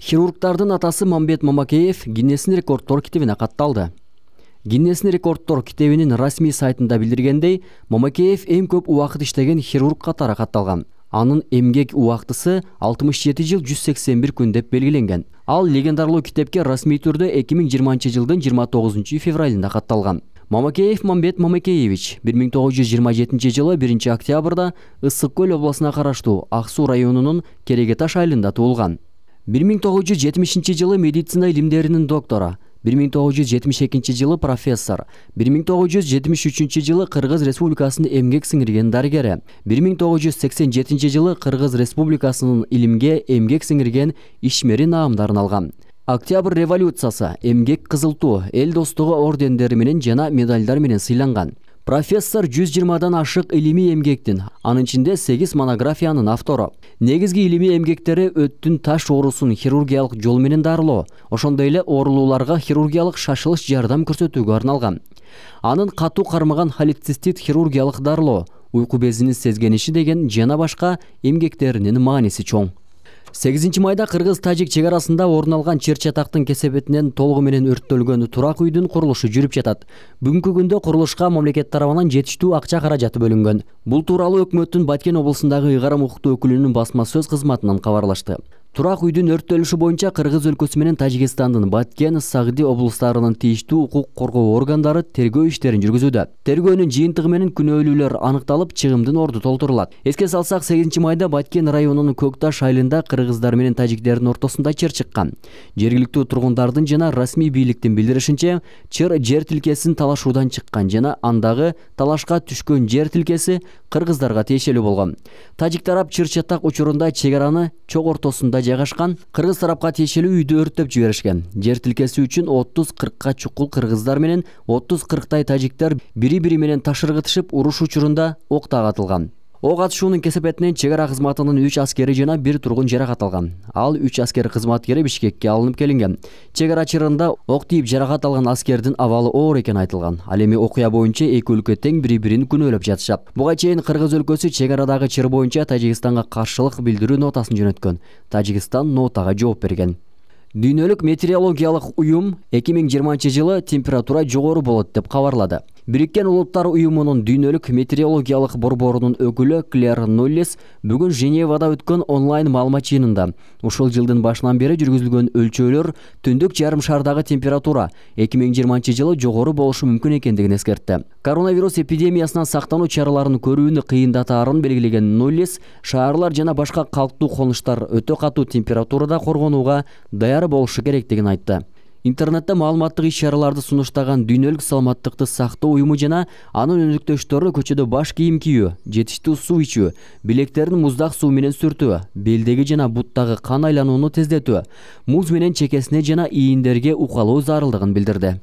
Хирургтардын атасы Мамбет Мамакеев Гиннестин рекордтор китебине катталды. Гиннестин рекордтор китебинин расмий сайтында билдиргендей, Мамакеев эң көп убакыт иштеген хирург катары катталган. Анын эмгек убактысы 67 жыл 181 күн деп белгиленген. Ал легендарлуу китепке расмий түрдө 2020 жылдын 29 февралында катталган. Мамакеев Мамбет Мамакеевич 1927 жылы 1 октябрда Ысык көл областына караштуу Ак Суу районунун Керегеташ айылында туулган. 1970 жылы медицина илимдеринин доктору, 1972 жылы профессор, 1973 жылы Кыргыз Республикасынын эмгек сиңирген дарыгери, 1987 жылы Кыргыз Республикасынын илимге эмгек сиңирген ишмери наамдарын алган. Октябрь революциясы, эмгек кызыл туу, эл достугу ордендери менен жана медальдар менен сыйланган. Профессор 120дан ашык илимий эмгектин, анын ичинде 8 монографиянын автору. Негизги илимий эмгектери өттүн таш оорусун хирургиялык жол менен дарылоо, ошондой эле оорулууларга хирургиялык шашылыш жардам көрсөтүүгө арналган. Анын катуу кармаган холецистит хирургиялык дарылоо, уйку безинин сезгениши деген жана башка эмгектеринин мааниси чоң. 8 майда Кыргыз-Тажик чек арасында орун алган чыр-чатактын кесепетинен толугу менен өрттөлгөн турак үйдүн курулушу жүрүп жатат. Бүгүнкү күндө курулушка мамлекет тарабынан жетиштүү акча каражаты бөлүнгөн. Бул тууралуу өкмөттүн Баткен облусундагы ыйгарым укуктуу өкүлүнүн басма сөз кызматынан кабарлашты. Турак үйдүн өрттөлүшү боюнча Кыргыз өлкөсү менен Тажикстандын Баткен, Сагди облустарынын тийиштүү укук коргоо органдары тергөө иштерин жүргүзүүдө. Тергөөнүн жыйынтыгы менен күнөөлүүлөр аныкталып, чыгымдын орду толтурулат. Эске салсак, 8 майда Баткен районунун Көкташ айылында кыргыздар менен тажиктердин ортосунда чыр чыккан. Жергиликтүү тургундардын жана расмий бийликтин билдиришинче, чыр жер тилкесин талашуудан чыккан жана андагы талашка түшкөн жер тилкеси кыргыздарга тиешелүү болгон. Тажик тарап чыр-чатак учурунда чек араны чок ортосунда жайгашкан кыргыз тарапка тиешелүү үйдү өрттөп жиберишкен. Жер тилкеси үчүн 30-40ка чукул кыргыздар менен 30-40тай тажиктер бири-бири менен таш ыргытышып, уруш учурунда ок тагатылган. Ок атышуунун кесепетинен чек ара кызматынын 3 аскери жана 1 тургун жаракат алган. Ал 3 аскер кызматкери Бишкекке алынып келинген. Чек ара чырында ок тийип жаракат алган аскердин абалы оор экени айтылган. Ал эми окуя боюнча эки өлкө тең бири-бирин күнөөлөп жатышат. Буга чейин Кыргыз өлкөсү чек арадагы чыр боюнча Тажикстанга каршылык билдирүү нотасын жөнөткөн. Тажикстан нотага жооп берген. Дүйнөлүк метеорологиялык уюм 2020 жылы температура жогору болот деп кабарлады. Бириккен Улуттар уюмунун дүйнөлүк метеорологиялык борборунун өкүлү Клэр Ноллес бүгүн Женевада өткөн онлайн маалымат жыйынында ушул жылдын башынан бери жүргүзүлгөн өлчөөлөр түндүк жарым шардагы температура 2020 жылы жогору болушу мүмкүн экендигин эскертти. Коронавирус эпидемиясынан сактануу чараларын көрүүнү кыйындатаарын белгилеген Ноллес шаарлар жана башка калктуу конуштар өтө катуу температурада коргонууга даяр болушу керектигин айтты. Интернетте маалыматтык иш-чараларды сунуштаган дүйнөлүк саламаттыкты сактоо уюму жана анын өнөктөштөрү көчөдө баш кийим кийүү, жетиштүү суу ичүү, билектерин муздак суу менен сүртүү, белдеги жана буттагы кан айланууну тездетүү, муз менен чекесине жана ийиндерге укалуу зарылдыгын билдирди.